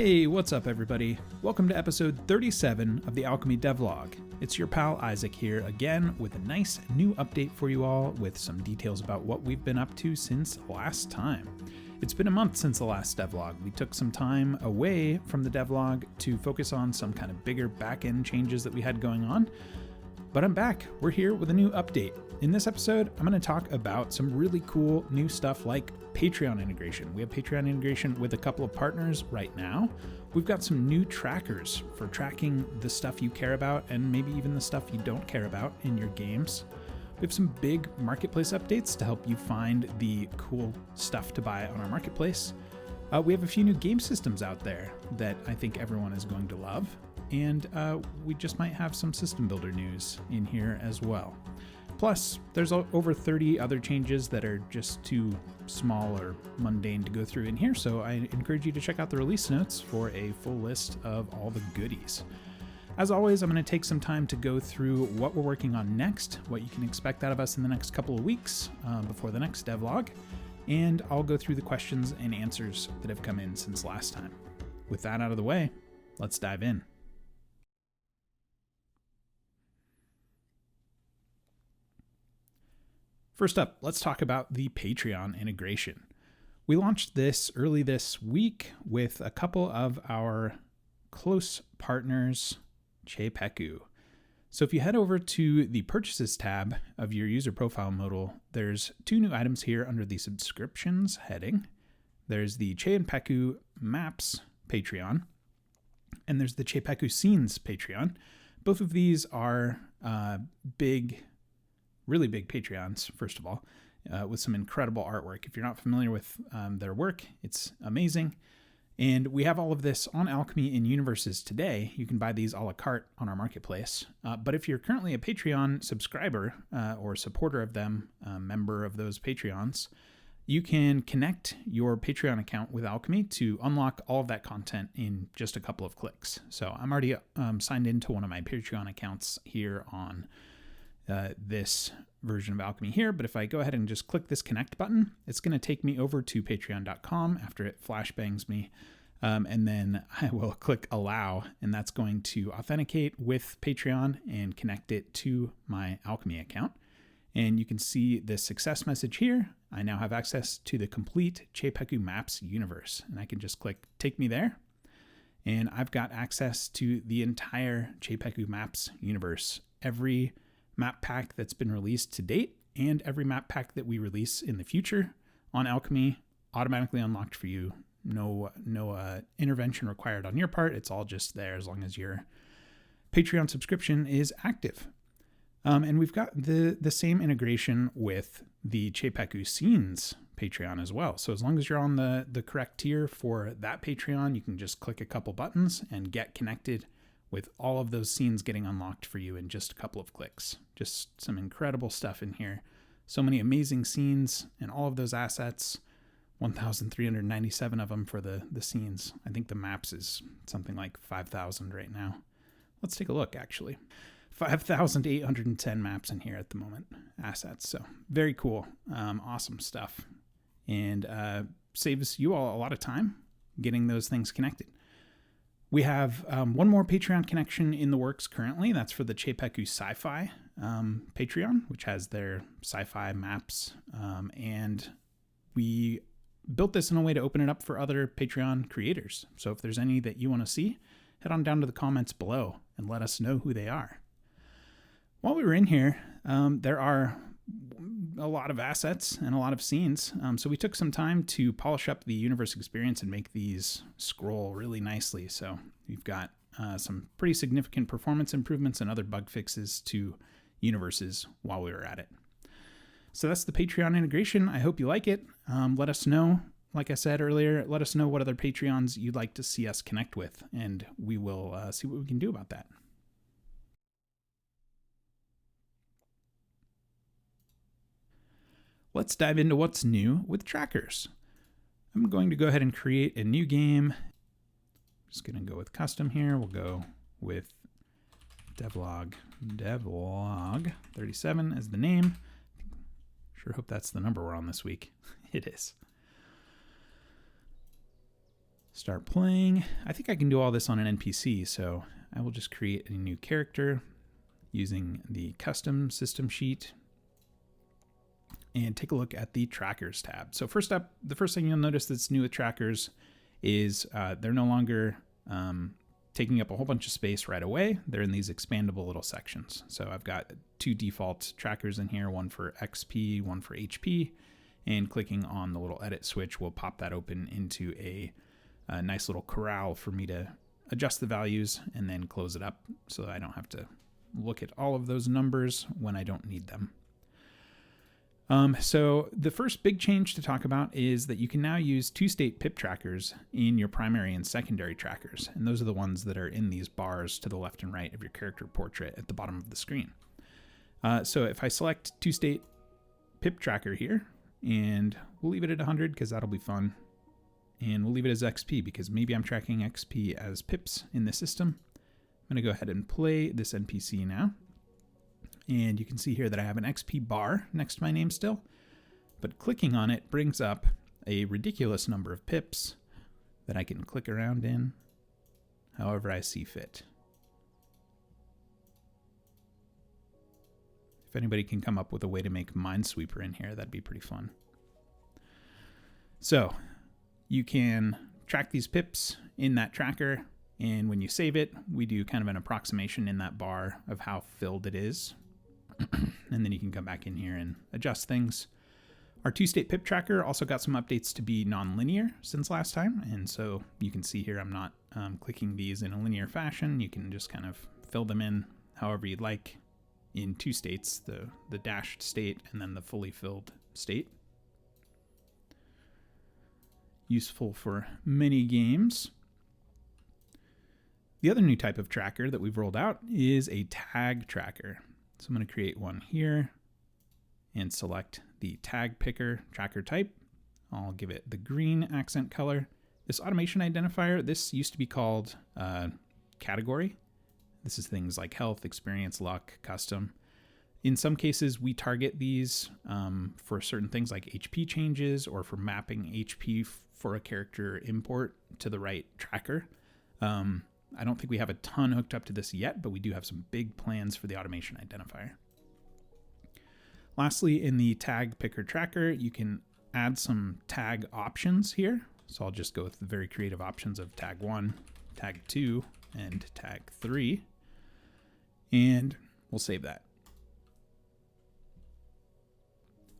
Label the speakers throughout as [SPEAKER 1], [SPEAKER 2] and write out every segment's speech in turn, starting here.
[SPEAKER 1] Hey, what's up everybody? Welcome to episode 37 of the Alchemy Devlog. It's your pal Isaac here again with a nice new update for you all with some details about what we've been up to since last time. It's been a month since the last devlog. We took some time away from the devlog to focus on some kind of bigger back-end changes that we had going on. But I'm back. We're here with a new update. In this episode, I'm going to talk about some really cool new stuff like Patreon integration. We have Patreon integration with a couple of partners right now. We've got some new trackers for tracking the stuff you care about and maybe even the stuff you don't care about in your games. We have some big marketplace updates to help you find the cool stuff to buy on our marketplace. We have a few new game systems out there that I think everyone is going to love. And we just might have some system builder news in here as well. Plus, there's over 30 other changes that are just too small or mundane to go through in here, so I encourage you to check out the release notes for a full list of all the goodies. As always, I'm going to take some time to go through what we're working on next, what you can expect out of us in the next couple of weeks before the next devlog, and I'll go through the questions and answers that have come in since last time. With that out of the way, let's dive in. First up, let's talk about the Patreon integration. We launched this early this week with a couple of our close partners, Chepeku. So if you head over to the Purchases tab of your user profile modal, there's two new items here under the Subscriptions heading. There's the Chepeku Maps Patreon, and there's the Chepeku Scenes Patreon. Both of these are really big Patreons, first of all, with some incredible artwork. If you're not familiar with their work, it's amazing. And we have all of this on Alchemy in Universes today. You can buy these a la carte on our marketplace. But if you're currently a Patreon subscriber or supporter of them, member of those Patreons, you can connect your Patreon account with Alchemy to unlock all of that content in just a couple of clicks. So I'm already signed into one of my Patreon accounts here on this version of Alchemy here, but if I go ahead and just click this connect button, it's going to take me over to patreon.com after it flashbangs me, and then I will click allow, and that's going to authenticate with Patreon and connect it to my Alchemy account. And you can see the success message here. I now have access to the complete Chepeku Maps universe, and I can just click take me there, and I've got access to the entire Chepeku Maps universe. Every map pack that's been released to date and every map pack that we release in the future on Alchemy automatically unlocked for you. No intervention required on your part. It's all just there as long as your Patreon subscription is active. And we've got the same integration with the Chepeku Scenes Patreon as well. So as long as you're on the correct tier for that Patreon, you can just click a couple buttons and get connected with all of those scenes getting unlocked for you in just a couple of clicks. Just some incredible stuff in here. So many amazing scenes and all of those assets. 1,397 of them for the scenes. I think the maps is something like 5,000 right now. Let's take a look, actually. 5,810 maps in here at the moment, assets. So very cool, awesome stuff. And saves you all a lot of time getting those things connected. We have one more Patreon connection in the works currently. That's for the Chepeku Sci-Fi Patreon, which has their sci-fi maps. And we built this in a way to open it up for other Patreon creators. So if there's any that you want to see, head on down to the comments below and let us know who they are. While we were in here, there are a lot of assets and a lot of scenes. So we took some time to polish up the universe experience and make these scroll really nicely. So we've got some pretty significant performance improvements and other bug fixes to universes while we were at it. So that's the Patreon integration. I hope you like it. Let us know, like I said earlier, let us know what other Patreons you'd like to see us connect with, and we will see what we can do about that. Let's dive into what's new with trackers. I'm going to go ahead and create a new game. Just going to go with custom here. We'll go with Devlog 37 as the name. Sure hope that's the number we're on this week. It is. start playing. I think I can do all this on an NPC, so I will just create a new character using the custom system sheet and take a look at the trackers tab. So first up, the first thing you'll notice that's new with trackers is they're no longer taking up a whole bunch of space right away. They're in these expandable little sections. So I've got 2 default trackers in here, one for XP, one for HP, and clicking on the little edit switch will pop that open into a nice little corral for me to adjust the values and then close it up so that I don't have to look at all of those numbers when I don't need them. So the first big change to talk about is that you can now use 2-state pip trackers in your primary and secondary trackers. And those are the ones that are in these bars to the left and right of your character portrait at the bottom of the screen. So if I select 2-state pip tracker here, and we'll leave it at 100 because that'll be fun. And we'll leave it as XP because maybe I'm tracking XP as pips in the system. I'm going to go ahead and play this NPC now. And you can see here that I have an XP bar next to my name still. But clicking on it brings up a ridiculous number of pips that I can click around in however I see fit. If anybody can come up with a way to make Minesweeper in here, that'd be pretty fun. So you can track these pips in that tracker, and when you save it, we do kind of an approximation in that bar of how filled it is. And then you can come back in here and adjust things. Our 2-state pip tracker also got some updates to be non-linear since last time, and so you can see here I'm not clicking these in a linear fashion. You can just kind of fill them in however you'd like in 2 states, the dashed state and then the fully filled state. Useful for many games. The other new type of tracker that we've rolled out is a tag tracker. So I'm going to create one here and select the tag picker tracker type. I'll give it the green accent color. This automation identifier, this used to be called category. This is things like health, experience, luck, custom. In some cases, we target these for certain things like HP changes or for mapping HP for a character import to the right tracker. I don't think we have a ton hooked up to this yet, but we do have some big plans for the automation identifier. Lastly, in the tag picker tracker, you can add some tag options here. So I'll just go with the very creative options of tag 1, tag 2, and tag 3. And we'll save that.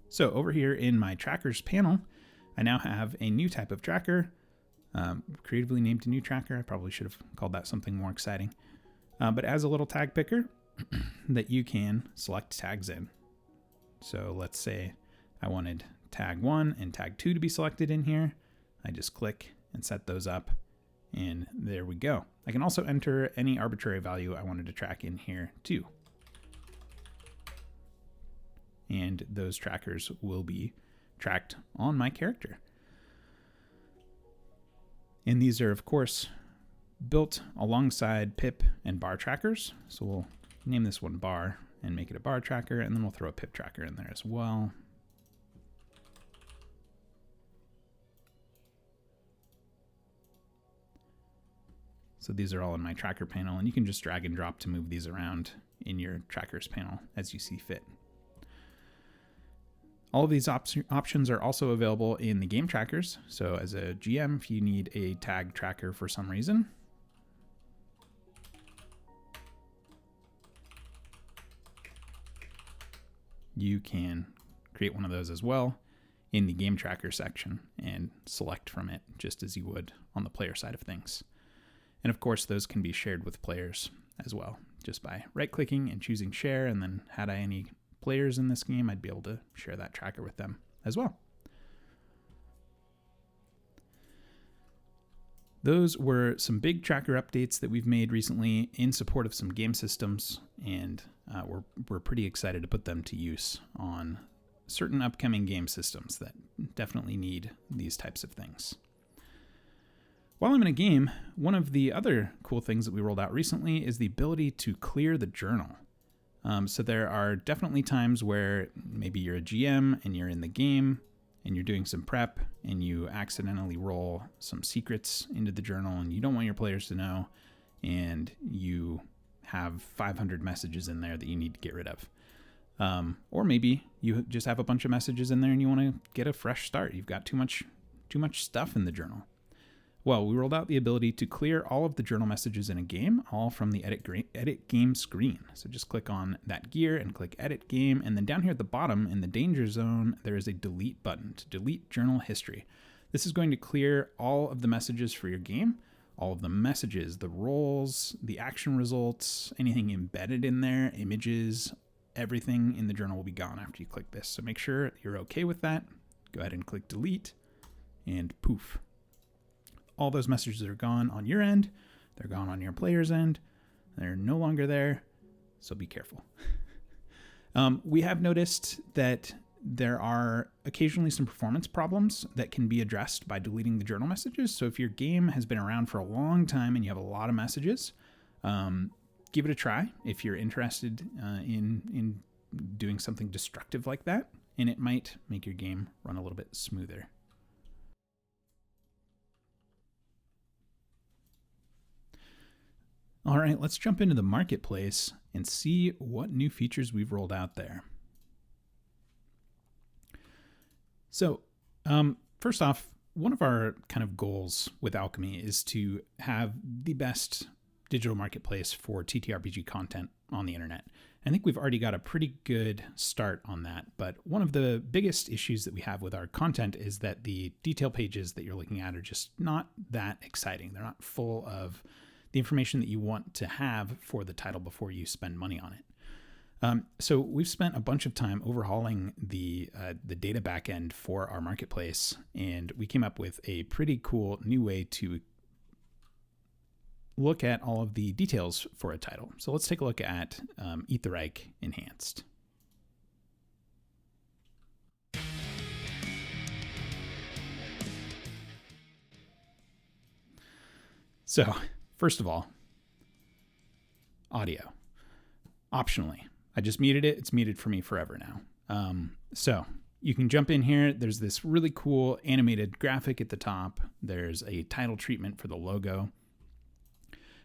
[SPEAKER 1] So over here in my trackers panel, I now have a new type of tracker. Creatively named a new tracker. I probably should have called that something more exciting. But as a little tag picker that you can select tags in. So let's say I wanted tag 1 and tag 2 to be selected in here. I just click and set those up, and there we go. I can also enter any arbitrary value I wanted to track in here too. And those trackers will be tracked on my character. And these are, of course, built alongside pip and bar trackers. So we'll name this one bar and make it a bar tracker, and then we'll throw a pip tracker in there as well. So these are all in my tracker panel, and you can just drag and drop to move these around in your trackers panel as you see fit. All of these options are also available in the game trackers. So as a GM, if you need a tag tracker for some reason, you can create one of those as well in the game tracker section and select from it just as you would on the player side of things. And of course, those can be shared with players as well, just by right-clicking and choosing share, and then had I any players in this game, I'd be able to share that tracker with them as well. Those were some big tracker updates that we've made recently in support of some game systems, and we're pretty excited to put them to use on certain upcoming game systems that definitely need these types of things. While I'm in a game, one of the other cool things that we rolled out recently is the ability to clear the journal. So there are definitely times where maybe you're a GM and you're in the game and you're doing some prep and you accidentally roll some secrets into the journal and you don't want your players to know, and you have 500 messages in there that you need to get rid of. Or maybe you just have a bunch of messages in there and you want to get a fresh start. You've got too much stuff in the journal. Well, we rolled out the ability to clear all of the journal messages in a game, all from the edit game screen. So just click on that gear and click edit game. And then down here at the bottom in the danger zone, there is a delete button to delete journal history. This is going to clear all of the messages for your game, all of the messages, the roles, the action results, anything embedded in there, images, everything in the journal will be gone after you click this. So make sure you're okay with that. Go ahead and click delete and poof. All those messages are gone on your end. They're gone on your player's end. They're no longer there, so be careful. We have noticed that there are occasionally some performance problems that can be addressed by deleting the journal messages. So if your game has been around for a long time and you have a lot of messages, give it a try if you're interested in doing something destructive like that, and it might make your game run a little bit smoother. All right, let's jump into the marketplace and see what new features we've rolled out there. So first off, one of our kind of goals with Alchemy is to have the best digital marketplace for TTRPG content on the internet. I think we've already got a pretty good start on that, but one of the biggest issues that we have with our content is that the detail pages that you're looking at are just not that exciting. They're not full of the information that you want to have for the title before you spend money on it. So we've spent a bunch of time overhauling the data backend for our marketplace, and we came up with a pretty cool new way to look at all of the details for a title. So let's take a look at Aetheryke Enhanced. So first of all, audio. Optionally, I just muted it. It's muted for me forever now. So you can jump in here. There's this really cool animated graphic at the top. There's a title treatment for the logo.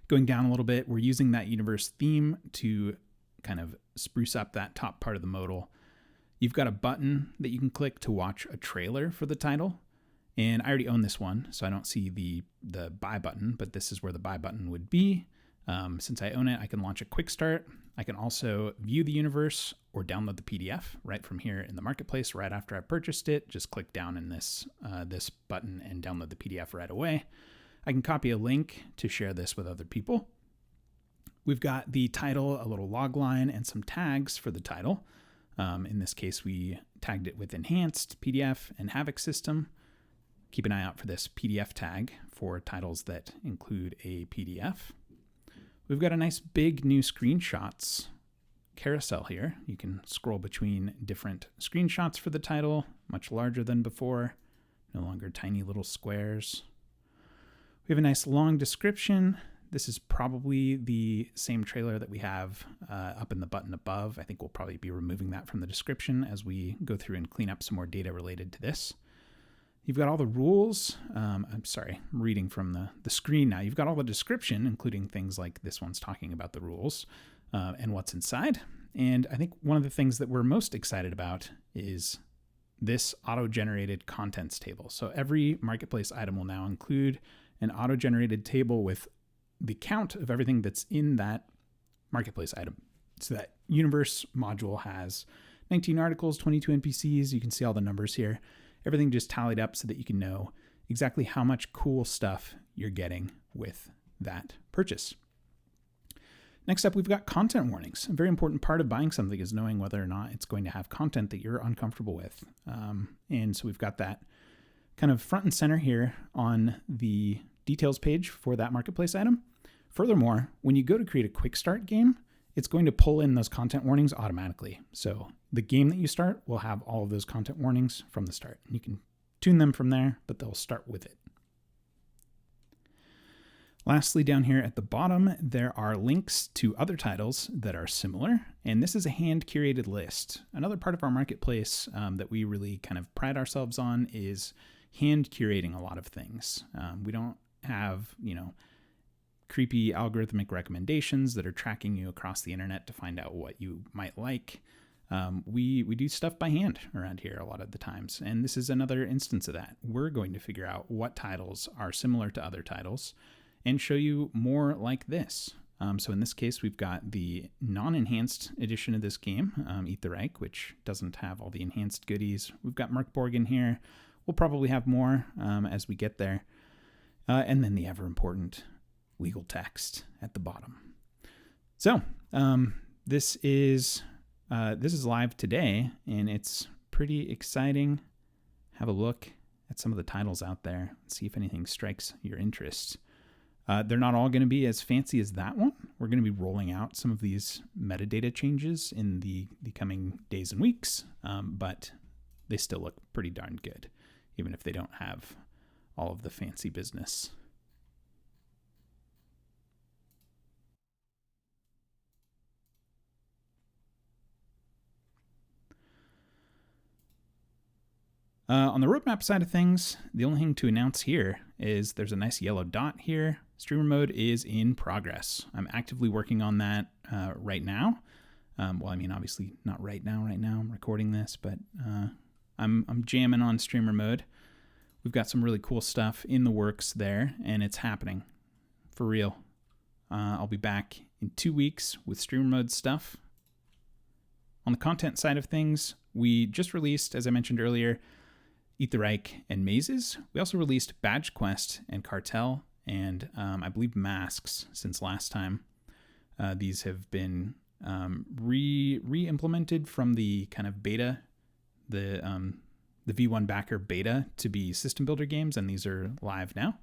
[SPEAKER 1] Going down a little bit, we're using that universe theme to kind of spruce up that top part of the modal. You've got a button that you can click to watch a trailer for the title. And I already own this one, so I don't see the buy button, but this is where the buy button would be. Since I own it, I can launch a quick start. I can also view the universe or download the PDF right from here in the marketplace right after I purchased it. Just click down in this button and download the PDF right away. I can copy a link to share this with other people. We've got the title, a little log line, and some tags for the title. In this case, we tagged it with Enhanced, PDF, and Havoc System. Keep an eye out for this PDF tag for titles that include a PDF. We've got a nice big new screenshots carousel here. You can scroll between different screenshots for the title, much larger than before, no longer tiny little squares. We have a nice long description. This is probably the same trailer that we have up in the button above. I think we'll probably be removing that from the description as we go through and clean up some more data related to this. You've got all the rules. I'm reading from the screen now. You've got all the description, including things like this one's talking about the rules and what's inside. And I think one of the things that we're most excited about is this auto-generated contents table. So every marketplace item will now include an auto-generated table with the count of everything that's in that marketplace item. So that universe module has 19 articles, 22 NPCs. You can see all the numbers here. Everything just tallied up so that you can know exactly how much cool stuff you're getting with that purchase. Next up, we've got content warnings. A very important part of buying something is knowing whether or not it's going to have content that you're uncomfortable with. And so we've got that kind of front and center here on the details page for that marketplace item. Furthermore, when you go to create a quick start game, it's going to pull in those content warnings automatically. So the game that you start will have all of those content warnings from the start. You can tune them from there, but they'll start with it. Lastly, down here at the bottom, there are links to other titles that are similar, and this is a hand-curated list. Another part of our marketplace that we really kind of pride ourselves on is hand-curating a lot of things. We don't have, creepy algorithmic recommendations that are tracking you across the internet to find out what you might like. We do stuff by hand around here a lot of the times, and this is another instance of that. We're going to figure out what titles are similar to other titles and show you more like this. So in this case, we've got the non-enhanced edition of this game, Eat the Reich, which doesn't have all the enhanced goodies. We've got Borg in here. We'll probably have more as we get there. And then the ever-important legal text at the bottom. So this is live today, and it's pretty exciting. Have a look at some of the titles out there and see if anything strikes your interest. They're not all going to be as fancy as that one. We're going to be rolling out some of these metadata changes in the coming days and weeks, but they still look pretty darn good, even if they don't have all of the fancy business. On the roadmap side of things, the only thing to announce here is there's a nice yellow dot here. Streamer mode is in progress. I'm actively working on that right now. Obviously not right now. I'm recording this, but I'm jamming on streamer mode. We've got some really cool stuff in the works there, and it's happening for real. I'll be back in 2 weeks with streamer mode stuff. On the content side of things, we just released, as I mentioned earlier, Eat the Reich and Mazes. We also released Badge Quest and Cartel, and I believe Masks since last time. These have been re-implemented from the kind of beta, the V1 backer beta to be system builder games, and these are live now.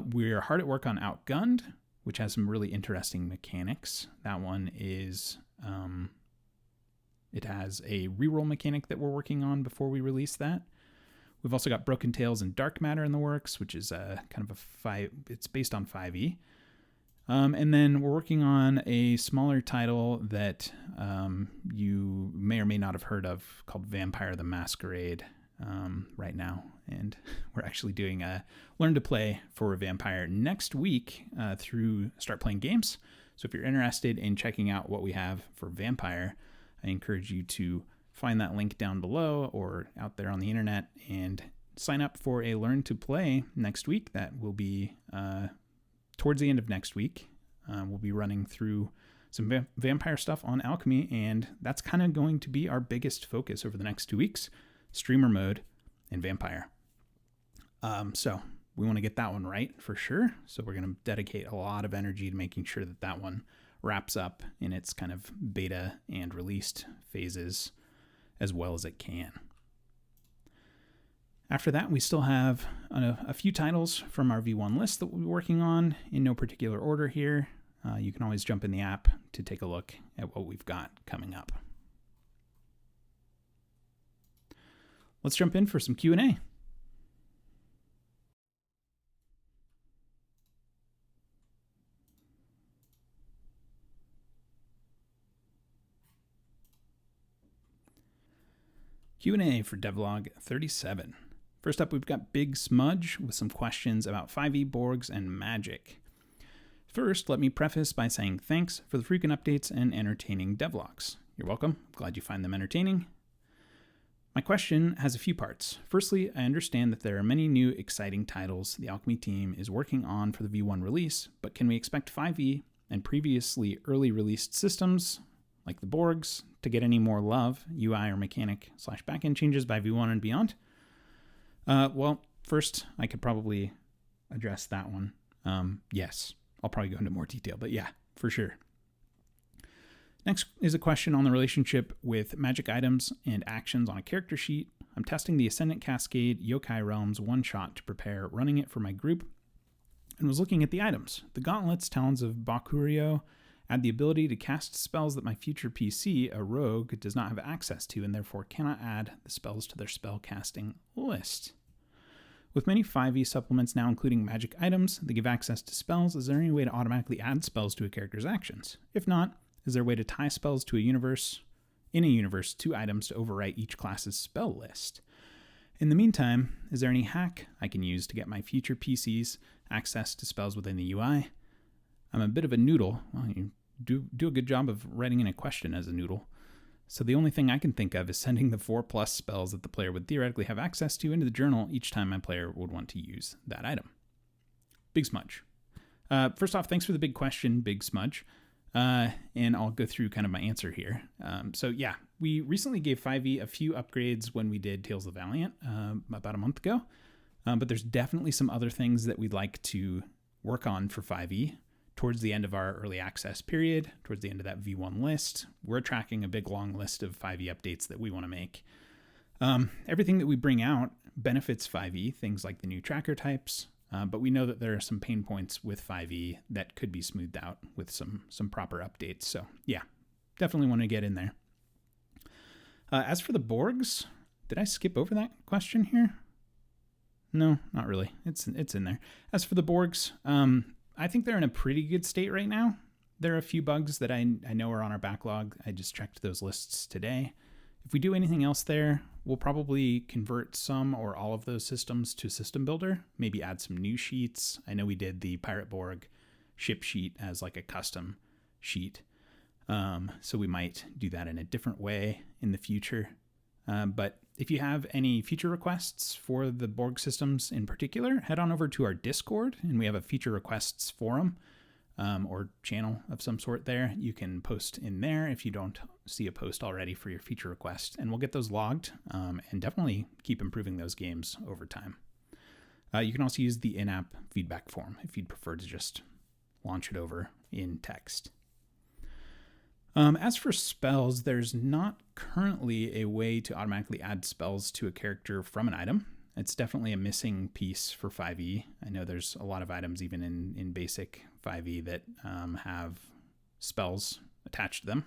[SPEAKER 1] We're hard at work on Outgunned, which has some really interesting mechanics. That one is, it has a reroll mechanic that we're working on before we release that. We've also got Broken Tales and Dark Matter in the works, which is kind of it's based on 5e. And then we're working on a smaller title that you may or may not have heard of called Vampire the Masquerade right now. And we're actually doing a Learn to Play for Vampire next week through Start Playing Games. So if you're interested in checking out what we have for Vampire, I encourage you to find that link down below or out there on the internet and sign up for a Learn to Play next week. That will be towards the end of next week. We'll be running through some vampire stuff on Alchemy, and that's kind of going to be our biggest focus over the next 2 weeks, streamer mode and vampire. So we want to get that one right for sure. So we're going to dedicate a lot of energy to making sure that that one wraps up in its kind of beta and released phases as well as it can. After that, we still have a few titles from our V1 list that we'll be working on in no particular order here. You can always jump in the app to take a look at what we've got coming up. Let's jump in for some Q&A. Q&A for Devlog 37. First up, we've got Big Smudge with some questions about 5e, Borgs, and magic. First, let me preface by saying thanks for the frequent updates and entertaining devlogs. You're welcome. Glad you find them entertaining. My question has a few parts. Firstly, I understand that there are many new exciting titles the Alchemy team is working on for the V1 release, but can we expect 5e and previously early released systems, like the Borgs, to get any more love, UI or mechanic / backend changes by V1 and beyond? Well, first, I could probably address that one. Yes, I'll probably go into more detail, but yeah, for sure. Next is a question on the relationship with magic items and actions on a character sheet. I'm testing the Ascendant Cascade Yokai Realms one-shot to prepare running it for my group, and was looking at the items. The Gauntlets, Talons of Bakurio, add the ability to cast spells that my future PC, a rogue, does not have access to, and therefore cannot add the spells to their spell casting list. With many 5e supplements now including magic items that give access to spells, is there any way to automatically add spells to a character's actions? If not, is there a way to tie spells to in a universe to items to overwrite each class's spell list? In the meantime, is there any hack I can use to get my future PCs access to spells within the UI? I'm a bit of a noodle. Well, you do a good job of writing in a question as a noodle. So the only thing I can think of is sending the 4+ spells that the player would theoretically have access to into the journal each time my player would want to use that item. Big Smudge. First off, thanks for the big question, Big Smudge. And I'll go through kind of my answer here. So yeah, we recently gave 5e a few upgrades when we did Tales of the Valiant about a month ago. But there's definitely some other things that we'd like to work on for 5e. Towards the end of our early access period, towards the end of that V1 list, we're tracking a big long list of 5e updates that we want to make. Everything that we bring out benefits 5e, things like the new tracker types, but we know that there are some pain points with 5e that could be smoothed out with some proper updates. So yeah, definitely want to get in there. As for the Borgs, did I skip over that question here? No, not really. It's in there. As for the Borgs, I think they're in a pretty good state right now. There are a few bugs that I know are on our backlog. I just checked those lists today. If we do anything else there, we'll probably convert some or all of those systems to System Builder, maybe add some new sheets. I know we did the Pirate Borg ship sheet as like a custom sheet. So we might do that in a different way in the future. But if you have any feature requests for the Borg systems in particular, head on over to our Discord, and we have a feature requests forum or channel of some sort there. You can post in there if you don't see a post already for your feature request, and we'll get those logged and definitely keep improving those games over time. You can also use the in-app feedback form if you'd prefer to just launch it over in text. As for spells, there's not currently a way to automatically add spells to a character from an item. It's definitely a missing piece for 5e. I know there's a lot of items even in basic 5e that have spells attached to them.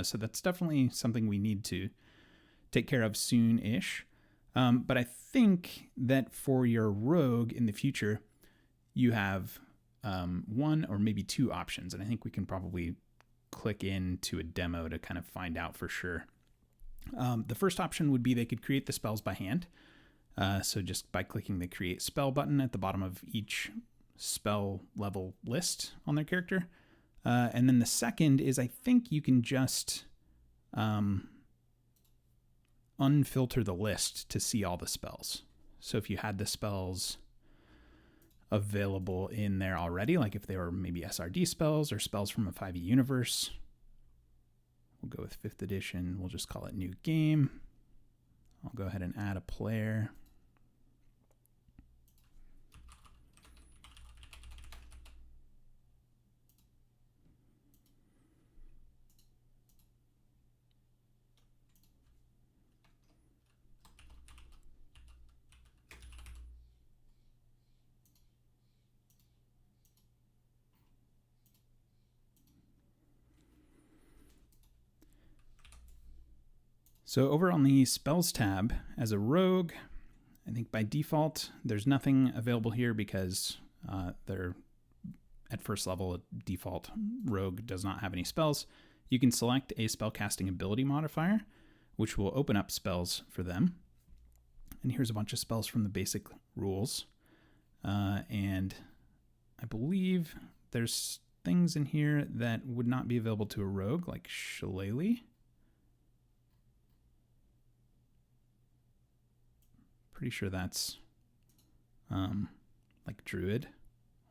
[SPEAKER 1] So that's definitely something we need to take care of soon-ish. But I think that for your rogue in the future, you have one or maybe two options. And I think we can probably click into a demo to kind of find out for sure. The first option would be they could create the spells by hand. So just by clicking the create spell button at the bottom of each spell level list on their character. And then the second is I think you can just unfilter the list to see all the spells. So if you had the spells available in there already, like if they were maybe SRD spells or spells from a 5e universe. We'll go with 5th edition. We'll just call it new game. I'll go ahead and add a player. So over on the Spells tab, as a rogue, I think by default, there's nothing available here because they're at first level, default rogue does not have any spells. You can select a spellcasting ability modifier, which will open up spells for them. And here's a bunch of spells from the basic rules. And I believe there's things in here that would not be available to a rogue, like Shillelagh. Pretty sure that's like Druid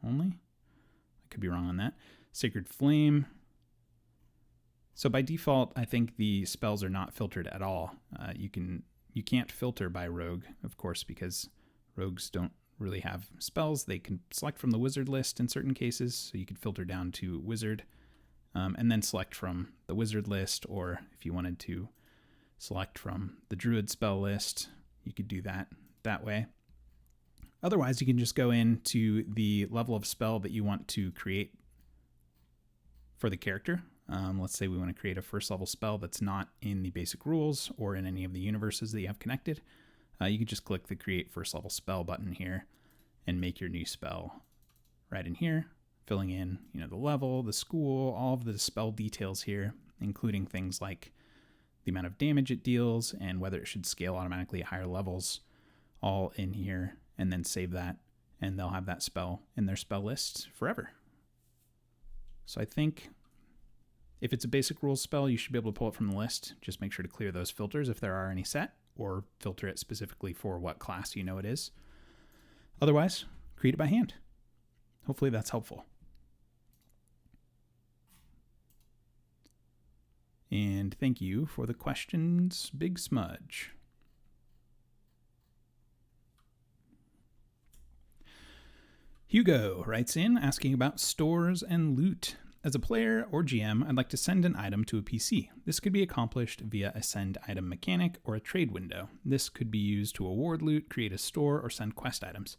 [SPEAKER 1] only. I could be wrong on that. Sacred Flame. So by default, I think the spells are not filtered at all. You can't filter by rogue, of course, because rogues don't really have spells. They can select from the wizard list in certain cases, so you could filter down to wizard, and then select from the wizard list, or if you wanted to select from the druid spell list, you could do that way. Otherwise, you can just go into the level of spell that you want to create for the character. Let's say we want to create a first level spell that's not in the basic rules or in any of the universes that you have connected. You can just click the Create First Level Spell button here and make your new spell right in here, filling in, the level, the school, all of the spell details here, including things like the amount of damage it deals and whether it should scale automatically at higher levels, all in here, and then save that, and they'll have that spell in their spell list forever. So I think if it's a basic rules spell, you should be able to pull it from the list. Just make sure to clear those filters if there are any set, or filter it specifically for what class you know it is. Otherwise, create it by hand. Hopefully that's helpful. And thank you for the questions, Big Smudge. Hugo writes in asking about stores and loot. As a player or GM, I'd like to send an item to a PC. This could be accomplished via a send item mechanic or a trade window. This could be used to award loot, create a store, or send quest items.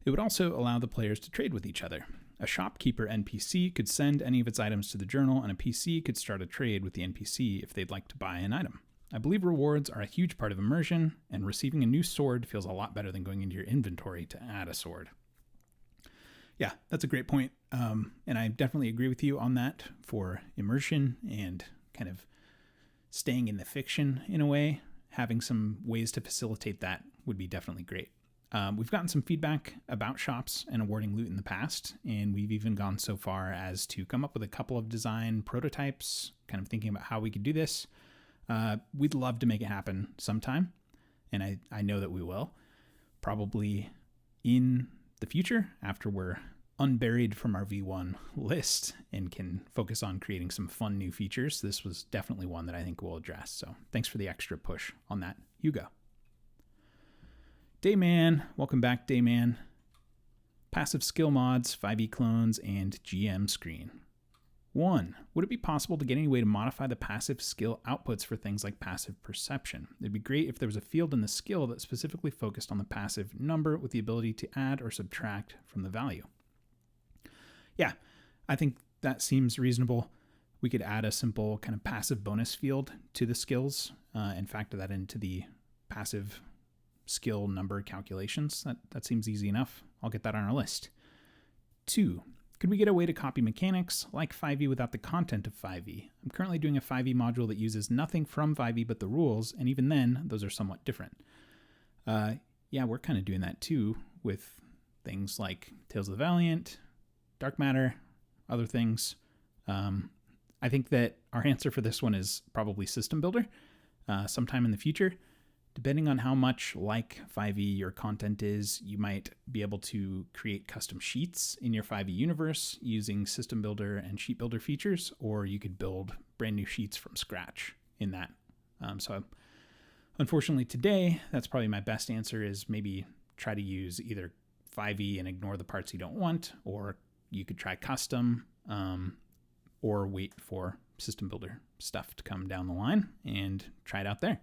[SPEAKER 1] It would also allow the players to trade with each other. A shopkeeper NPC could send any of its items to the journal, and a PC could start a trade with the NPC if they'd like to buy an item. I believe rewards are a huge part of immersion, and receiving a new sword feels a lot better than going into your inventory to add a sword. Yeah, that's a great point. And I definitely agree with you on that for immersion and kind of staying in the fiction in a way. Having some ways to facilitate that would be definitely great. We've gotten some feedback about shops and awarding loot in the past, and we've even gone so far as to come up with a couple of design prototypes, kind of thinking about how we could do this. We'd love to make it happen sometime, and I know that we will. Probably in the future, after we're unburied from our V1 list and can focus on creating some fun new features. This was definitely one that I think we'll address. So thanks for the extra push on that, Hugo. Dayman, welcome back, Dayman. Passive skill mods, 5e clones, and GM screen. 1. Would it be possible to get any way to modify the passive skill outputs for things like passive perception? It'd be great if there was a field in the skill that specifically focused on the passive number with the ability to add or subtract from the value. Yeah, I think that seems reasonable. We could add a simple kind of passive bonus field to the skills and factor that into the passive skill number calculations. That seems easy enough. I'll get that on our list. 2. Could we get a way to copy mechanics like 5e without the content of 5e? I'm currently doing a 5e module that uses nothing from 5e but the rules, and even then, those are somewhat different. Yeah, we're kind of doing that too with things like Tales of the Valiant, Dark Matter, other things. I think that our answer for this one is probably System Builder sometime in the future. Depending on how much like 5e your content is, you might be able to create custom sheets in your 5e universe using System Builder and Sheet Builder features, or you could build brand new sheets from scratch in that. So unfortunately today, that's probably my best answer is maybe try to use either 5e and ignore the parts you don't want, or you could try custom, or wait for System Builder stuff to come down the line and try it out there.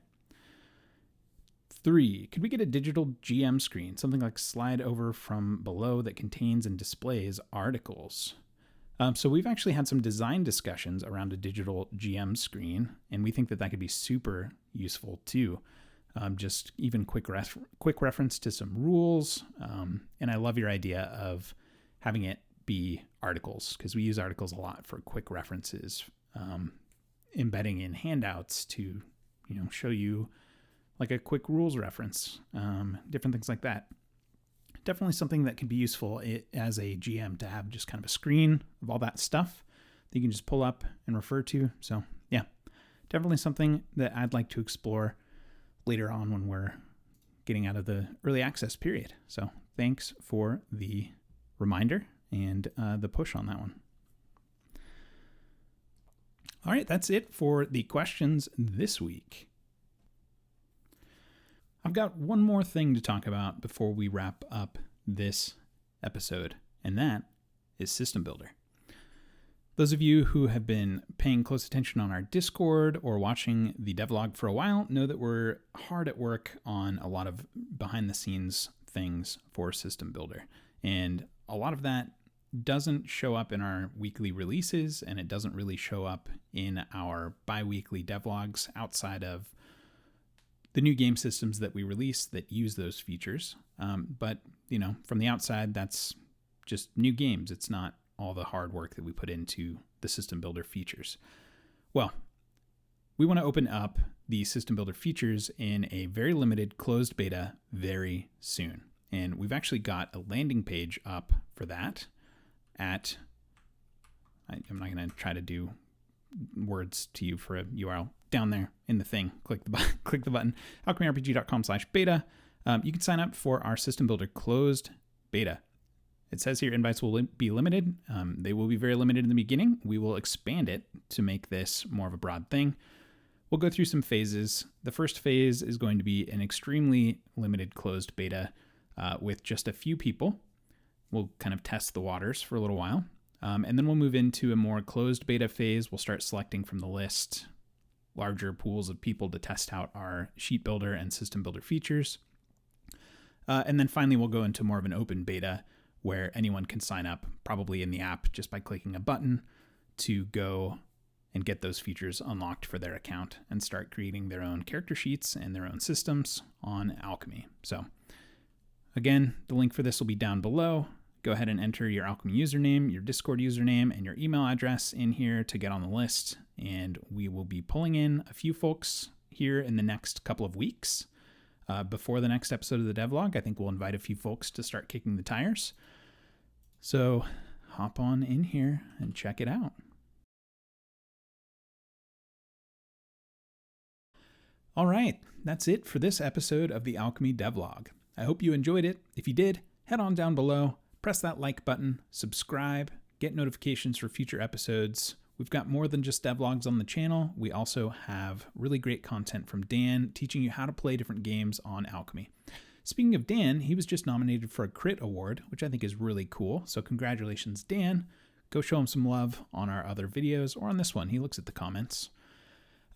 [SPEAKER 1] 3, could we get a digital GM screen, something like slide over from below that contains and displays articles? So we've actually had some design discussions around a digital GM screen, and we think that that could be super useful too. Just even quick reference to some rules. And I love your idea of having it be articles, because we use articles a lot for quick references, embedding in handouts to, show you like a quick rules reference, different things like that. Definitely something that could be useful as a GM to have just kind of a screen of all that stuff that you can just pull up and refer to. So yeah, definitely something that I'd like to explore later on when we're getting out of the early access period. So thanks for the reminder and the push on that one. All right, that's it for the questions this week. I've got one more thing to talk about before we wrap up this episode, and that is System Builder. Those of you who have been paying close attention on our Discord or watching the devlog for a while know that we're hard at work on a lot of behind-the-scenes things for System Builder, and a lot of that doesn't show up in our weekly releases, and it doesn't really show up in our bi-weekly devlogs outside of the new game systems that we release that use those features. But, from the outside, that's just new games. It's not all the hard work that we put into the system builder features. Well, we want to open up the system builder features in a very limited closed beta very soon. And we've actually got a landing page up for that I'm not going to try to do words to you for a URL. Down there in the thing, click the button, alchemyrpg.com/beta. You can sign up for our system builder closed beta. It says here invites will be limited. They will be very limited in the beginning. We will expand it to make this more of a broad thing. We'll go through some phases. The first phase is going to be an extremely limited closed beta with just a few people. We'll kind of test the waters for a little while. And then we'll move into a more closed beta phase. We'll start selecting from the list larger pools of people to test out our sheet builder and system builder features. And then finally, we'll go into more of an open beta where anyone can sign up, probably in the app, just by clicking a button to go and get those features unlocked for their account and start creating their own character sheets and their own systems on Alchemy. So again, the link for this will be down below. Go ahead and enter your Alchemy username, your Discord username, and your email address in here to get on the list. And we will be pulling in a few folks here in the next couple of weeks. Before the next episode of the devlog, I think we'll invite a few folks to start kicking the tires. So hop on in here and check it out. All right, that's it for this episode of the Alchemy Devlog. I hope you enjoyed it. If you did, head on down below, press that like button, subscribe, get notifications for future episodes. We've got more than just devlogs on the channel. We also have really great content from Dan teaching you how to play different games on Alchemy. Speaking of Dan, he was just nominated for a Crit Award, which I think is really cool. So congratulations, Dan. Go show him some love on our other videos or on this one. He looks at the comments.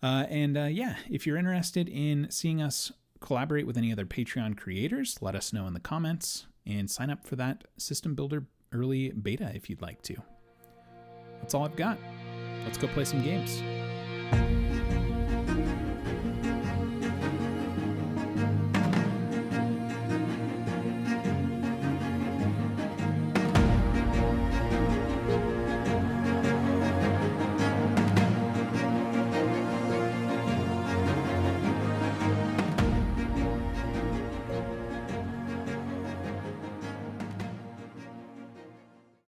[SPEAKER 1] If you're interested in seeing us collaborate with any other Patreon creators, let us know in the comments and sign up for that System Builder early beta if you'd like to. That's all I've got. Let's go play some games.